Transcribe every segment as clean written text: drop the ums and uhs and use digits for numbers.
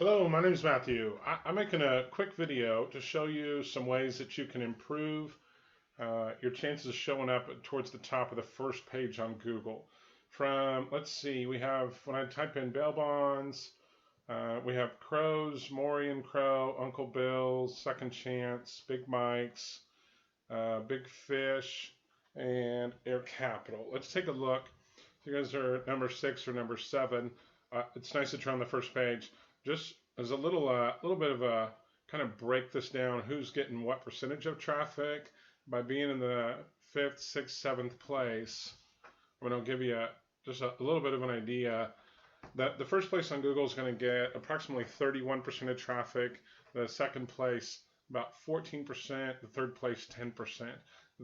Hello, my name is Matthew. I'm making a quick video to show you some ways that you can improve your chances of showing up towards the top of the first page on Google. Let's see, we have, when I type in bail bonds, we have Crows, Maury and Crow, Uncle Bill's, Second Chance, Big Mike's, Big Fish, and Air Capital. Let's take a look. If you guys are number 6 or number 7, it's nice that you're on the first page. Just as a little bit of a kind of break this down, who's getting what percentage of traffic by being in the 5th, 6th, 7th place. I'm going to give you just a little bit of an idea that the first place on Google is going to get approximately 31% of traffic, the second place about 14%, the third place 10%.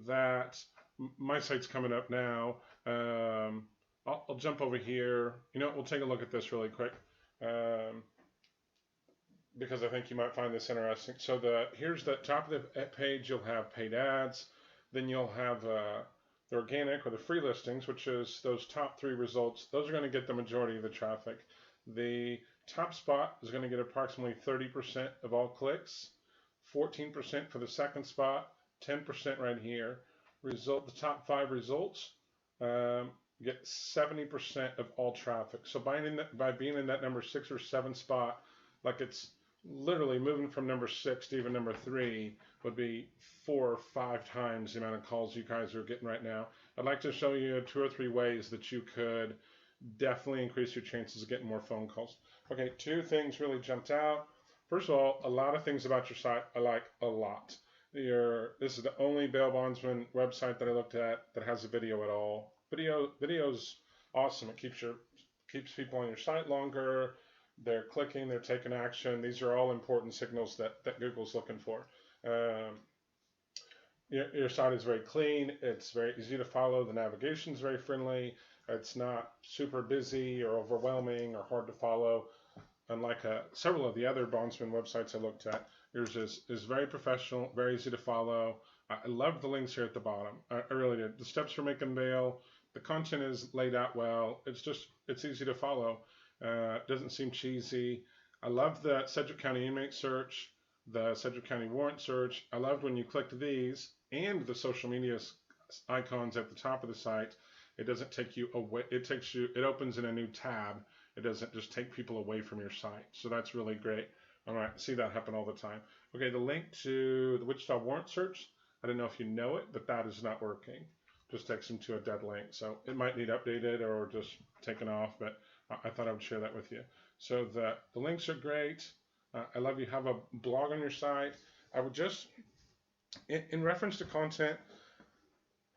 That my site's coming up now. I'll jump over here. You know, we'll take a look at this really quick. Because I think you might find this interesting. So here's the top of the page. You'll have paid ads. Then you'll have the organic or the free listings, which is those top 3 results. Those are going to get the majority of the traffic. The top spot is going to get approximately 30% of all clicks, 14% for the second spot, 10% right here. The top 5 results get 70% of all traffic. So by being in that number 6 or 7 spot, like it's literally moving from number 6 to even number 3 would be 4 or 5 times the amount of calls you guys are getting right now. I'd like to show you 2 or 3 ways that you could definitely increase your chances of getting more phone calls. Okay, 2 things really jumped out. First of all, a lot of things about your site I like a lot. This is the only bail bondsman website that I looked at that has a video at all. Video's awesome. It keeps people on your site longer. They're clicking, they're taking action. These are all important signals that Google's looking for. Your site is very clean. It's very easy to follow. The navigation is very friendly. It's not super busy or overwhelming or hard to follow. Unlike several of the other bondsman websites I looked at, yours is very professional, very easy to follow. I love the links here at the bottom. I really did. The steps for making bail, the content is laid out well. It's easy to follow. Doesn't seem cheesy. I love the Sedgwick County inmate search, the Sedgwick County warrant search. I loved when you clicked these and the social media icons at the top of the site. It doesn't take you away. It opens in a new tab. It doesn't just take people away from your site. So that's really great. All right, see that happen all the time. Okay, the link to the Wichita warrant search, I don't know if you know it, but that is not working. Just takes them to a dead link. So it might need updated or just taken off, but I thought I would share that with you. So the links are great. I love you have a blog on your site. I would just, in reference to content,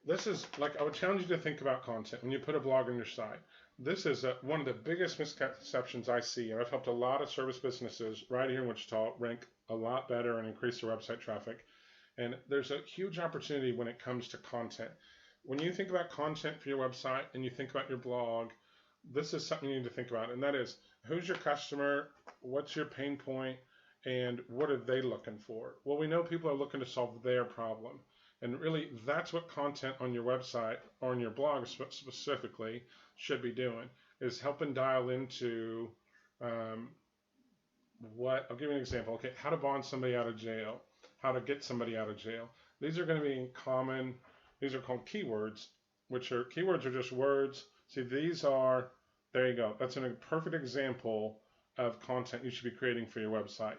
this is like, I would challenge you to think about content when you put a blog on your site. This is one of the biggest misconceptions I see, and I've helped a lot of service businesses right here in Wichita rank a lot better and increase their website traffic. And there's a huge opportunity when it comes to content. When you think about content for your website and you think about your blog, this is something you need to think about, and that is, who's your customer, what's your pain point, and what are they looking for? Well, we know people are looking to solve their problem, and really that's what content on your website or on your blog specifically should be doing, is helping dial into I'll give you an example. Okay, how to bond somebody out of jail, how to get somebody out of jail. These are going to be common. These are called keywords, keywords are just words. See, there you go. That's a perfect example of content you should be creating for your website.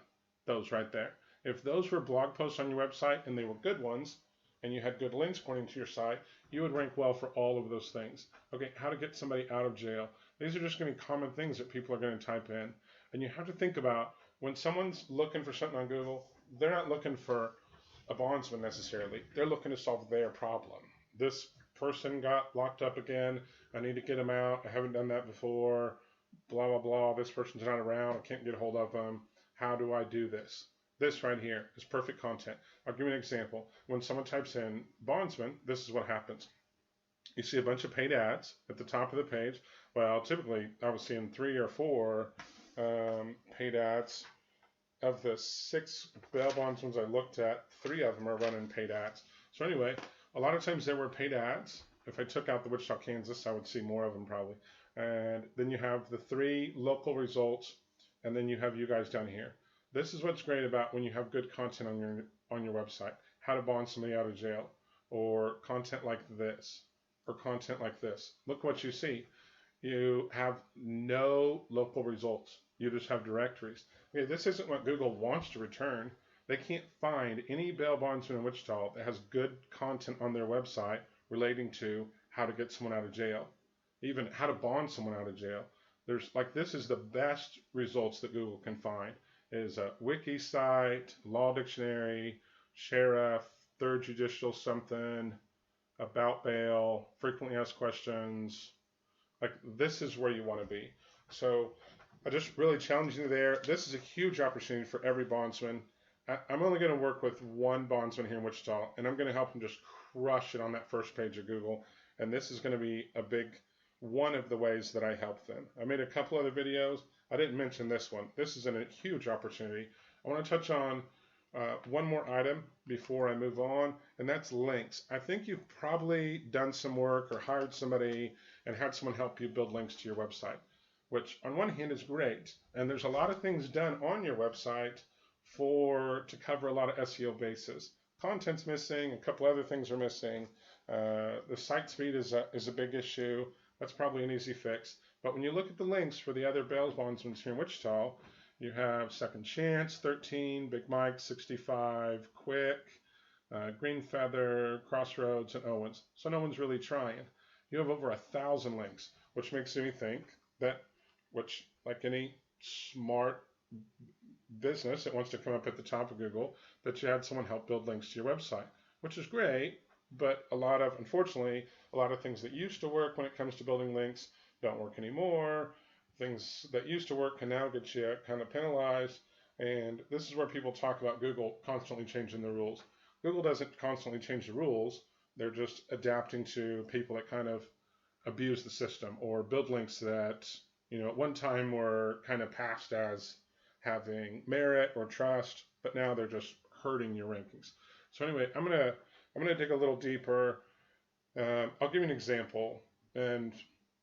Those right there. If those were blog posts on your website and they were good ones, and you had good links pointing to your site, you would rank well for all of those things. Okay, how to get somebody out of jail. These are just going to be common things that people are going to type in. And you have to think about, when someone's looking for something on Google, they're not looking for a bondsman necessarily. They're looking to solve their problem. This person got locked up again. I need to get him out. I haven't done that before. Blah, blah, blah. This person's not around. I can't get a hold of them. How do I do this? This right here is perfect content. I'll give you an example. When someone types in bondsman, this is what happens. You see a bunch of paid ads at the top of the page. Well, typically I was seeing 3 or 4 paid ads. Of the 6 bail bondsmen I looked at, 3 of them are running paid ads. So anyway, a lot of times there were paid ads. If I took out the Wichita, Kansas, I would see more of them probably. And then you have the 3 local results. and then you have you guys down here. This is what's great about when you have good content on your website. How to bond somebody out of jail, or content like this, or content like this. Look what you see. You have no local results. You just have directories. Okay, this isn't what Google wants to return. They can't find any bail bondsman in Wichita that has good content on their website relating to how to get someone out of jail, even how to bond someone out of jail. There's like this is the best results that Google can find is a wiki site, law dictionary, sheriff, third judicial something, about bail, frequently asked questions. Like this is where you want to be. So I just really challenge you there. This is a huge opportunity for every bondsman. I'm only going to work with one bondsman here in Wichita, and I'm going to help him just crush it on that first page of Google. And this is going to be a big one of the ways that I help them. I made a couple other videos. I didn't mention this one. This is a huge opportunity. I want to touch on one more item before I move on, and that's links. I think you've probably done some work or hired somebody and had someone help you build links to your website, which on one hand is great. And there's a lot of things done on your website to cover a lot of SEO bases. Content's missing, a couple other things are missing. The site speed is a big issue. That's probably an easy fix. But when you look at the links for the other bail bondsmen here in Wichita, you have Second Chance, 13, Big Mike, 65, Quick, Green Feather, Crossroads, and Owens. So no one's really trying. You have over 1,000 links, which makes me think that, which like any smart business that wants to come up at the top of Google, that you had someone help build links to your website, which is great. But unfortunately, a lot of things that used to work when it comes to building links don't work anymore. Things that used to work can now get you kind of penalized. And this is where people talk about Google constantly changing the rules. Google doesn't constantly change the rules. They're just adapting to people that kind of abuse the system or build links that, at one time were kind of passed as having merit or trust, but now they're just hurting your rankings. So anyway, I'm gonna dig a little deeper. I'll give you an example, and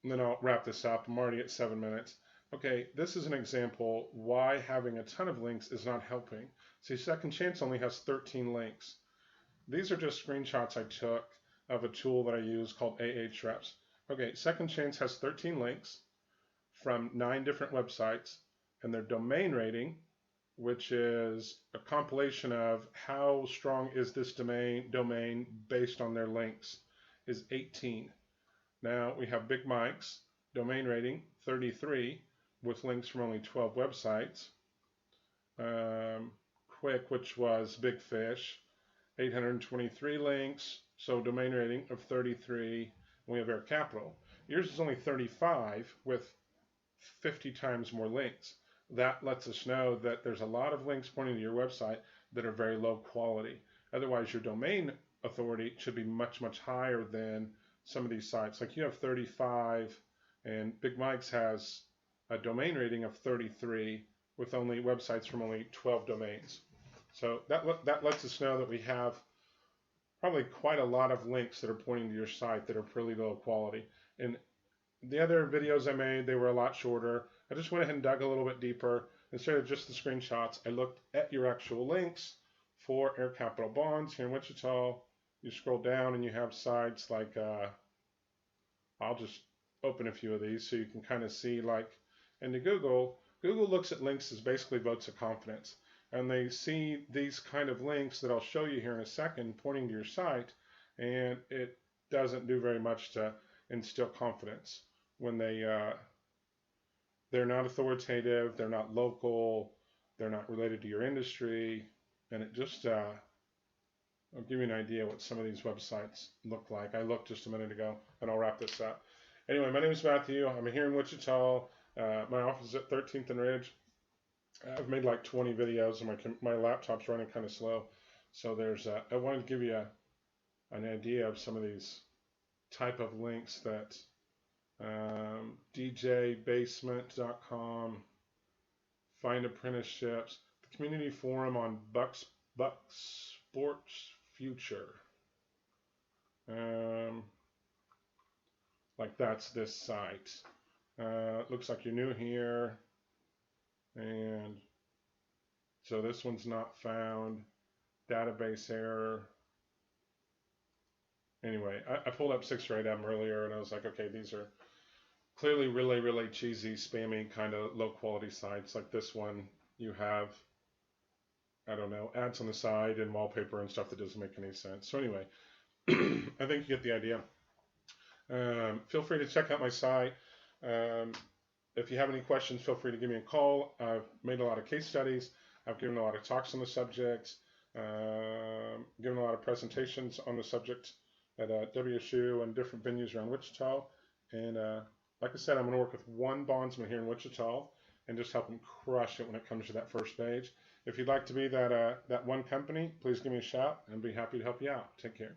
then I'll wrap this up. I'm already at 7 minutes. Okay, this is an example why having a ton of links is not helping. See, Second Chance only has 13 links. These are just screenshots I took of a tool that I use called Ahrefs. Okay, Second Chance has 13 links from 9 different websites, and their domain rating, which is a compilation of how strong is this domain based on their links, is 18. Now we have Big Mike's domain rating 33 with links from only 12 websites. Quick, which was Big Fish, 823 links, so domain rating of 33. And we have Air Capital. Yours is only 35 with 50 times more links. That lets us know that there's a lot of links pointing to your website that are very low quality. Otherwise, your domain authority should be much, much higher than some of these sites. Like you have 35, and Big Mike's has a domain rating of 33 with only websites from only 12 domains. So that lets us know that we have probably quite a lot of links that are pointing to your site that are pretty low quality. And the other videos I made, they were a lot shorter. I just went ahead and dug a little bit deeper. Instead of just the screenshots, I looked at your actual links for Air Capital Bonds here in Wichita. You scroll down and you have sites like, I'll just open a few of these so you can kind of see, like, into Google looks at links as basically votes of confidence. And they see these kind of links that I'll show you here in a second pointing to your site, and it doesn't do very much to instill confidence when they're not authoritative, they're not local, they're not related to your industry, and it just I'll give you an idea what some of these websites look like. I looked just a minute ago, and I'll wrap this up. Anyway, my name is Matthew. I'm here in Wichita. My office is at 13th and Ridge. I've made like 20 videos, and my laptop's running kind of slow. So I wanted to give you an idea of some of these type of links that djbasement.com, find apprenticeships, the community forum on Buck Sports Future. Like that's this site. Looks like you're new here. And so this one's not found. Database error. Anyway, I pulled up 6 or 8 of them earlier, and I was like, okay, these are clearly really, really cheesy, spammy, kind of low quality sites. Like this one, you have, I don't know, ads on the side and wallpaper and stuff that doesn't make any sense. So anyway, I think you get the idea. Feel free to check out my site. If you have any questions, feel free to give me a call. I've made a lot of case studies. I've given a lot of talks on the subject, given a lot of presentations on the subject at WSU and different venues around Wichita. And like I said, I'm going to work with one bondsman here in Wichita and just help him crush it when it comes to that first page. If you'd like to be that one company, please give me a shout and I'd be happy to help you out. Take care.